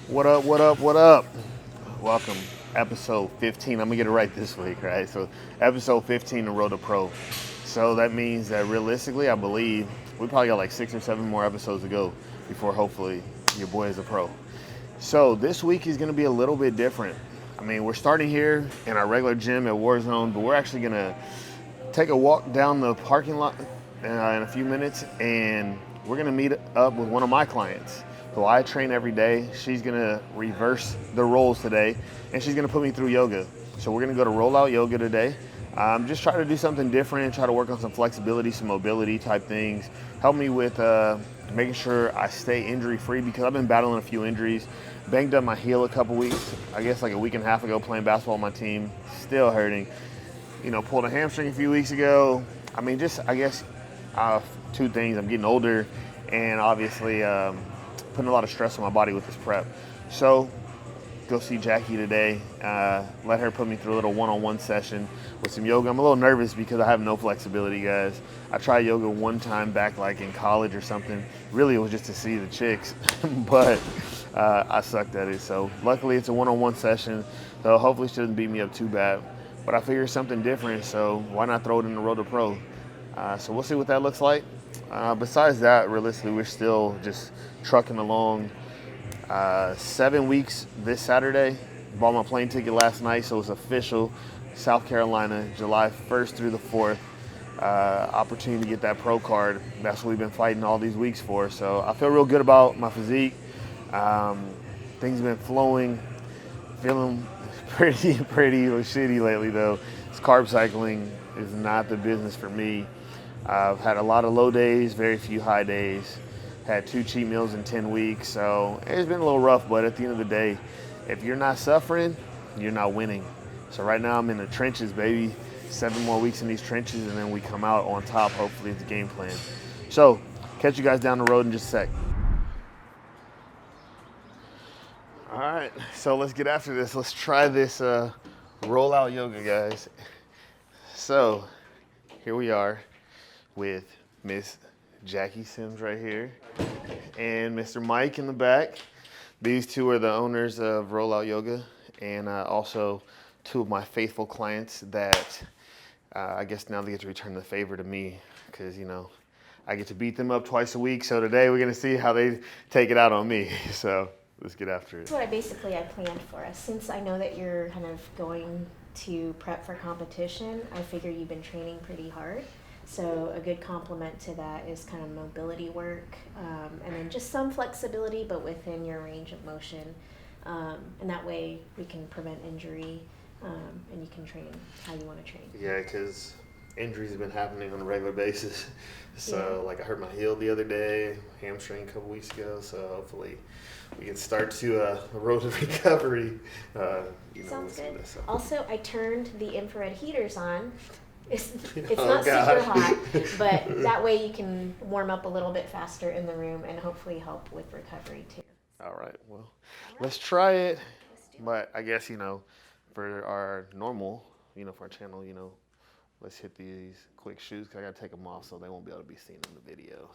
What up, what up, what up? Welcome, episode 15. I'm gonna get it right this week, right? So, episode 15 of Road to Pro. So, that means that realistically, I believe we probably got like 6 or 7 more episodes to go before hopefully your boy is a pro. So, this week is gonna be a little bit different. I mean, we're starting here in our regular gym at Warzone, but we're actually gonna take a walk down the parking lot in a few minutes, and we're gonna meet up with one of my clients who I train every day. She's gonna reverse the roles today, and she's gonna put me through yoga. So we're gonna go to rollout yoga today. Just try to do something different, try to work on some flexibility, some mobility type things. Help me with making sure I stay injury free because I've been battling a few injuries. Banged up my heel a couple weeks, I guess like a week and a half ago playing basketball with my team. Still hurting. Pulled a hamstring a few weeks ago. I mean, two things. I'm getting older, and obviously putting a lot of stress on my body with this prep. So, go see Jackie today. Let her put me through a little one-on-one session with some yoga. I'm a little nervous because I have no flexibility, guys. I tried yoga one time back like in college or something. Really, it was just to see the chicks, but I sucked at it. So, luckily, it's a one-on-one session, so hopefully she doesn't beat me up too bad. But I figured something different, so why not throw it in the Road to Pro? So we'll see what that looks like. Besides that, realistically, we're still just trucking along. 7 weeks this Saturday. Bought my plane ticket last night, so it's official. South Carolina, July 1st through the 4th. Opportunity to get that pro card. That's what we've been fighting all these weeks for. So I feel real good about my physique. Things have been flowing. Feeling pretty shitty lately though. This carb cycling is not the business for me. I've had a lot of low days, very few high days. Had 2 cheat meals in 10 weeks, so it's been a little rough, but at the end of the day, if you're not suffering, you're not winning. So right now I'm in the trenches, baby. 7 more weeks in these trenches, and then we come out on top, hopefully it's the game plan. So, catch you guys down the road in just a sec. All right, so let's get after this. Let's try this rollout yoga, guys. So, here we are with Miss Jackie Sims right here and Mr. Mike in the back. These two are the owners of Rollout Yoga, and also 2 of my faithful clients that I guess now they get to return the favor to me because, I get to beat them up twice a week. So today we're going to see how they take it out on me. So let's get after it. That's what I planned for us. Since I know that you're kind of going to prep for competition, I figure you've been training pretty hard. So a good complement to that is kind of mobility work, and then just some flexibility, but within your range of motion. And that way we can prevent injury, and you can train how you want to train. Yeah, because injuries have been happening on a regular basis. So, I hurt my heel the other day, hamstring a couple weeks ago. So hopefully we can start to a road to recovery. Sounds good. So. Also, I turned the infrared heaters on. It's Oh, not gosh. super hot, but that way you can warm up a little bit faster in the room and hopefully help with recovery too. All right, well, let's try it. But I guess, for our normal, for our channel, let's hit these quick shoes because I got to take them off so they won't be able to be seen in the video.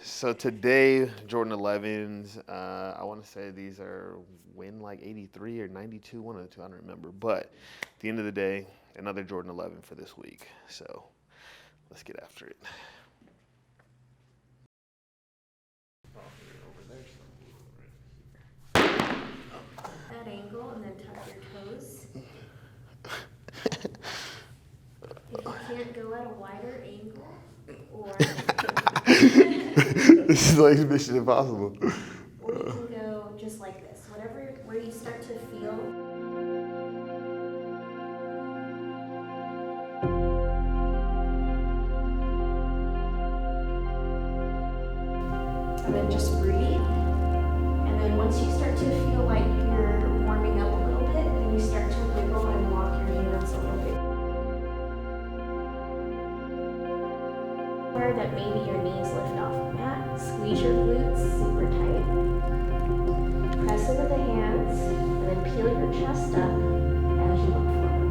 So today, Jordan 11s, I want to say these are Win like 83 or 92, one of the two, I don't remember. But at the end of the day, another Jordan 11 for this week. So let's get after it. That angle and then tuck your toes. If you can't go at a wider angle, or This is like Mission Impossible. or you can go just like this. Where you start to feel. And then just breathe. And then once you start to feel like you're warming up a little bit, then you start to wiggle and walk your hands a little bit. Where that maybe your knees lift off the mat, squeeze your glutes super tight. Press into the hands, and then peel your chest up as you look forward.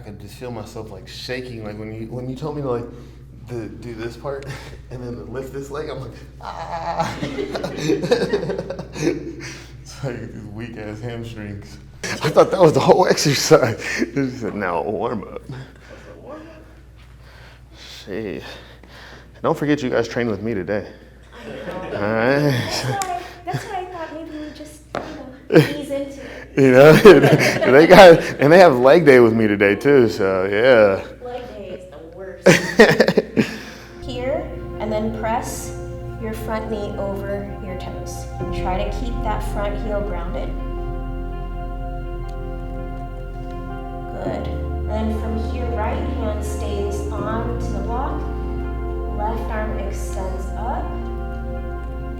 could just feel myself like shaking. Like when you told me to like do this part and then to lift this leg, I'm like, ah. It's like these weak ass hamstrings. I thought that was the whole exercise. She said, now warm up. Shit. Don't forget you guys train with me today. I know. All right. That's why I thought maybe we just, ease into it. You know, they have leg day with me today too. So yeah. Leg day is the worst. Here, and then press your front knee over your toes. Try to keep that front heel grounded. Good. And from here, right hand stays on to the block. Left arm extends up.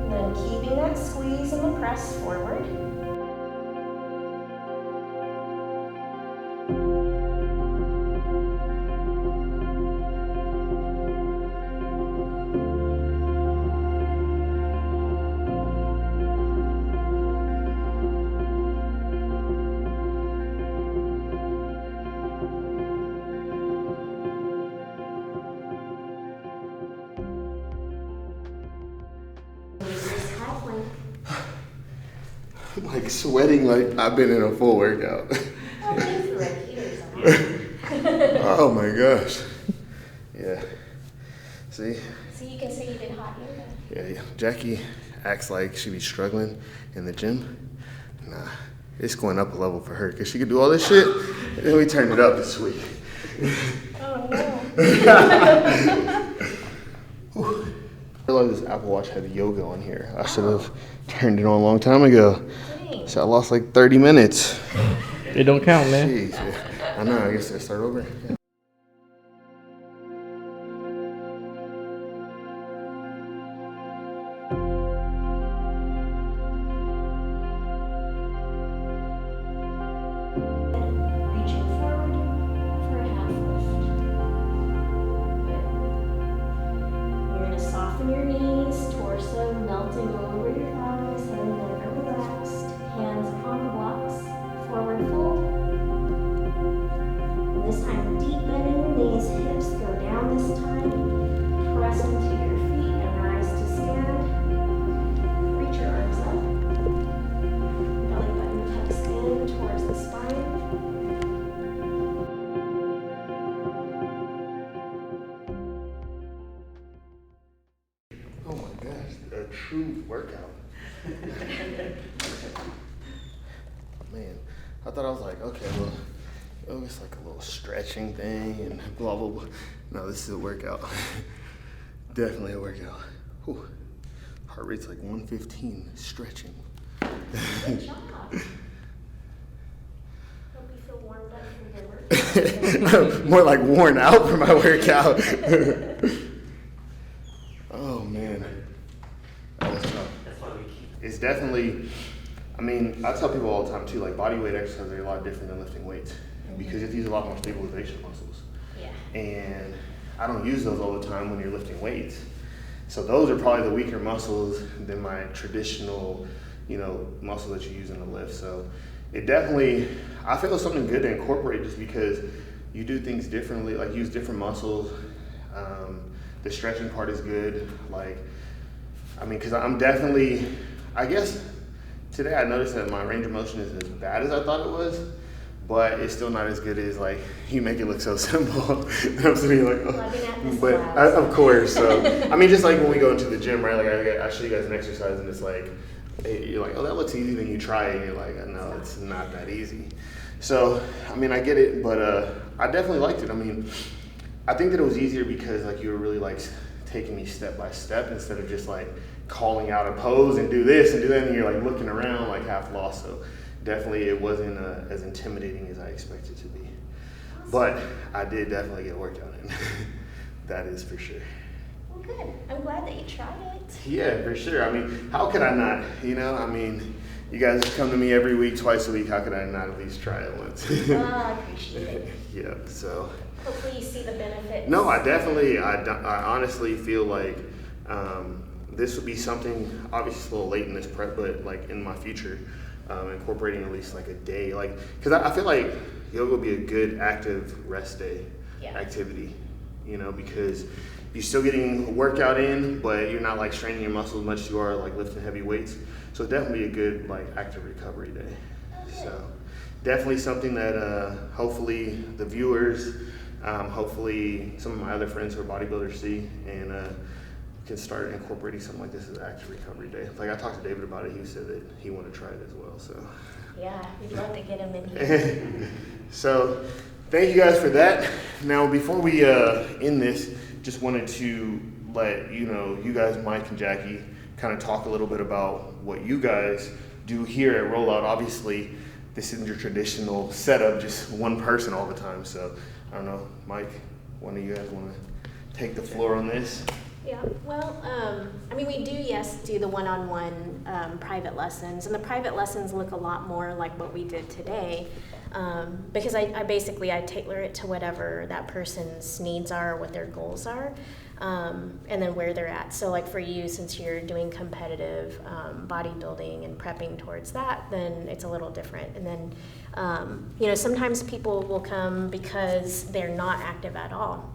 And then keeping that squeeze and the press forward. I'm like sweating like I've been in a full workout. Oh my gosh. Yeah. See? So you can say you did hot yoga. Yeah. Jackie acts like she be struggling in the gym. Nah, it's going up a level for her because she could do all this shit, and then we turned it up this week. Oh no. I realized this Apple Watch had yoga on here. I should have turned it on a long time ago. Dang. So I lost like 30 minutes. It don't count, man. Jeez, yeah. I know, I guess I start over. Yeah. Reaching forward for a half lift. Good. You're going to soften your knees, torso melting over your thighs, head never relaxed. Hands upon the blocks, forward fold. And this time, deep bend in your knees, hips go down this time. Press into your feet and rise to stand. Reach your arms up. Belly button tucks in towards the spine. Oh my gosh, a true workout. Man, I thought I was like, okay, well, oh, it's like a little stretching thing and blah, blah, blah. No, this is a workout. Definitely a workout. Whew. Heart rate's like 115, stretching. Good job. Hope you feel warmed up from your workout. More like worn out from my workout. Oh man, that was tough. It's definitely, I mean, I tell people all the time too, like bodyweight exercises are a lot different than lifting weights because you have to use a lot more stabilization muscles. Yeah. And I don't use those all the time when you're lifting weights. So those are probably the weaker muscles than my traditional, muscle that you use in the lift. So it definitely, I feel it's something good to incorporate just because you do things differently, like use different muscles. The stretching part is good. Because I'm definitely, I guess today I noticed that my range of motion isn't as bad as I thought it was, but it's still not as good as you make it look so simple. I'm sitting here like, oh. But of course. So just like when we go into the gym, right? I show you guys an exercise and it's like, you're like, oh, that looks easy. Then you try it and you're like, no, it's not that easy. So I get it, but I definitely liked it. I think that it was easier because you were really taking me step by step instead of just calling out a pose and do this and do that, and you're looking around half lost. So definitely it wasn't as intimidating as I expected to be. But I did definitely get a workout in. That is for sure. Well, good. I'm glad that you tried it. Yeah, for sure. How could I not? You guys come to me every week, twice a week. How could I not at least try it once? I appreciate it. Yeah, so. Hopefully you see the benefits. No, I honestly feel like this would be something, obviously it's a little late in this prep, but in my future, incorporating at least like a day, like, because I feel like yoga would be a good active rest day activity, you know, because you're still getting a workout in, but you're not like straining your muscles as much as you are like lifting heavy weights. So definitely a good like active recovery day. So definitely something that hopefully the viewers, hopefully some of my other friends who are bodybuilders see and can start incorporating something like this as an active recovery day. Like I talked to David about it, he said that he wanted to try it as well. So yeah, we'd love to get him in here. So thank you guys for that. Now before we end this, just wanted to let you know, you guys, Mike and Jackie, kind of talk a little bit about what you guys do here at Rollout. Obviously, this isn't your traditional setup, just one person all the time. So I don't know, Mike, one of you guys want to take the floor on this? Yeah, well, I mean, we do the one-on-one private lessons, and the private lessons look a lot more like what we did today, because I basically tailor it to whatever that person's needs are, what their goals are, and then where they're at. So like for you, since you're doing competitive bodybuilding and prepping towards that, then it's a little different. And then, you know, sometimes people will come because they're not active at all.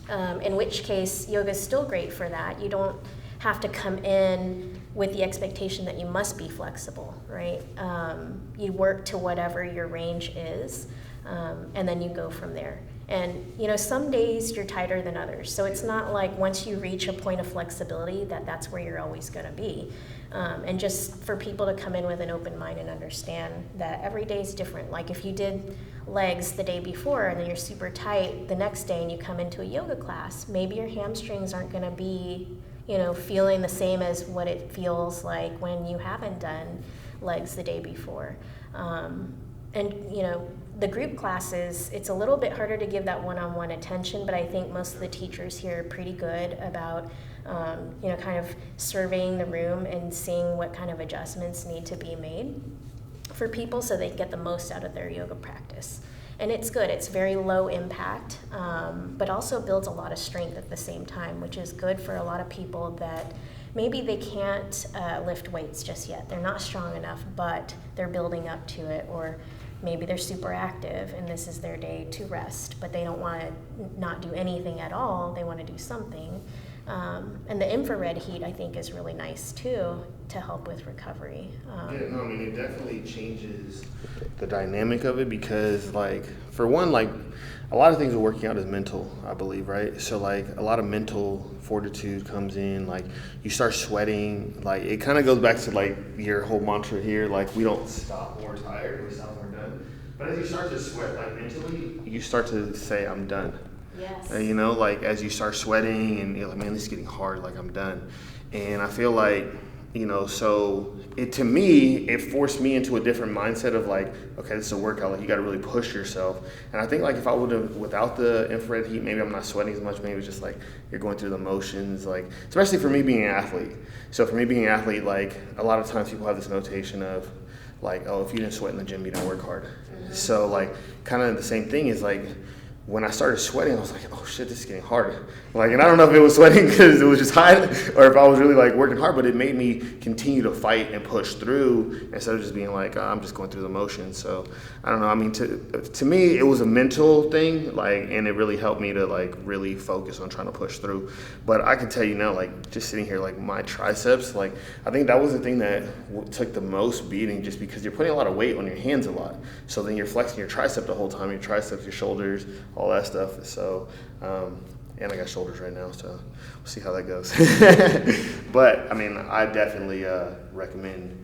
In which case, yoga is still great for that. You don't have to come in with the expectation that you must be flexible, right? You work to whatever your range is, and then you go from there. And, you know, some days you're tighter than others. So it's not like once you reach a point of flexibility that's where you're always going to be. And just for people to come in with an open mind and understand that every day is different. Like if you did legs the day before and then you're super tight the next day and you come into a yoga class, maybe your hamstrings aren't going to be, you know, feeling the same as what it feels like when you haven't done legs the day before. And, you know, the group classes, it's a little bit harder to give that one-on-one attention, but I think most of the teachers here are pretty good about, you know, kind of surveying the room and seeing what kind of adjustments need to be made for people so they get the most out of their yoga practice. And it's good. It's very low impact, but also builds a lot of strength at the same time, which is good for a lot of people that maybe they can't lift weights just yet. They're not strong enough, but they're building up to it, or maybe they're super active and this is their day to rest, but they don't want to not do anything at all. They want to do something. And the infrared heat, I think, is really nice too to help with recovery. Yeah, no, I mean, it definitely changes the dynamic of it because, like, for one, like, a lot of things are working out is mental, I believe, right? So, like, a lot of mental fortitude comes in, like, you start sweating, like, it kind of goes back to, like, your whole mantra here, like, we don't stop when we're tired, we stop when we're done. But as you start to sweat, like, mentally, you start to say, I'm done. Yes. You know, like, as you start sweating and you're like, man, this is getting hard, like, I'm done. And I feel like, you know, so to me, it forced me into a different mindset of like, okay, this is a workout, like you got to really push yourself. And I think like if I would have, without the infrared heat, maybe I'm not sweating as much, maybe it's just like you're going through the motions, like, especially for me being an athlete. So for me being an athlete, like a lot of times people have this notation of like, oh, if you didn't sweat in the gym, you don't work hard. Mm-hmm. So like kind of the same thing is like, when I started sweating, I was like, oh shit, this is getting hard. Like, and I don't know if it was sweating because it was just hot or if I was really like working hard, but it made me continue to fight and push through instead of just being like, I'm just going through the motions. So I don't know. I mean, to me, it was a mental thing, like, and it really helped me to like really focus on trying to push through. But I can tell you now, like just sitting here, like my triceps, like I think that was the thing that took the most beating just because you're putting a lot of weight on your hands a lot. So then you're flexing your tricep the whole time, your triceps, your shoulders, all that stuff. So, and I got shoulders right now, so we'll see how that goes. But I mean, I definitely recommend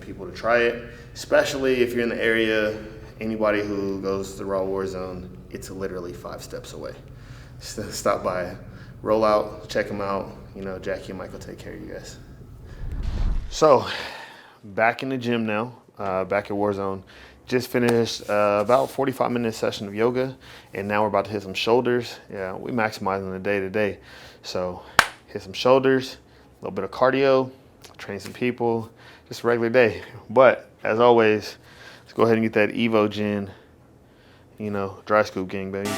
people to try it, especially if you're in the area. Anybody who goes to the Raw War Zone, it's literally 5 steps away. So stop by, roll out, check them out. You know, Jackie and Mike will take care of you guys. So, back in the gym now, back at Warzone. Just finished about 45-minute session of yoga, and now we're about to hit some shoulders. Yeah, we maximizing the day to day. So hit some shoulders, a little bit of cardio, train some people, just a regular day. But as always, let's go ahead and get that Evo Gen, you know, dry scoop gang, baby.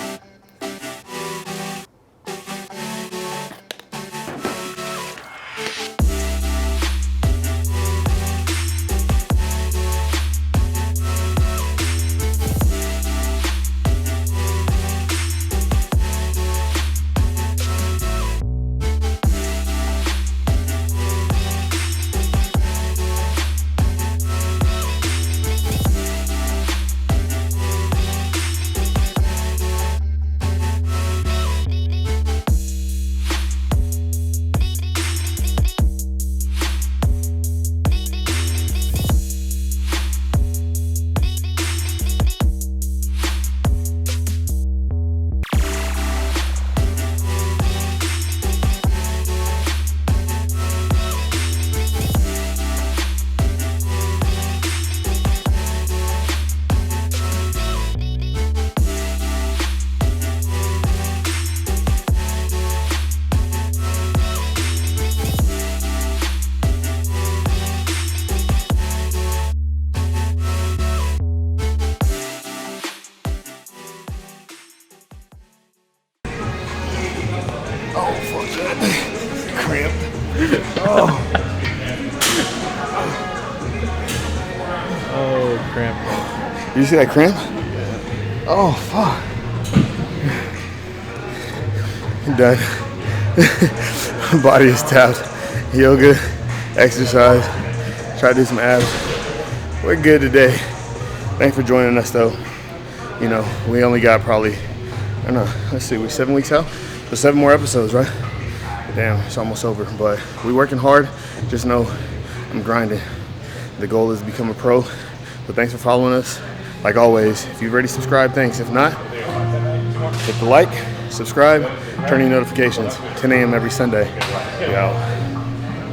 cramp. Did you see that cramp? Oh, fuck. I'm done. Body is tapped. Yoga, exercise. Try to do some abs. We're good today. Thanks for joining us, though. You know, we only got probably, I don't know, let's see, we're 7 weeks out? So 7 more episodes, right? Damn, it's almost over. But we're working hard. Just know I'm grinding. The goal is to become a pro. So thanks for following us. Like always, if you've already subscribed, thanks. If not, hit the like, subscribe, turn on notifications. 10 a.m. every Sunday. We out.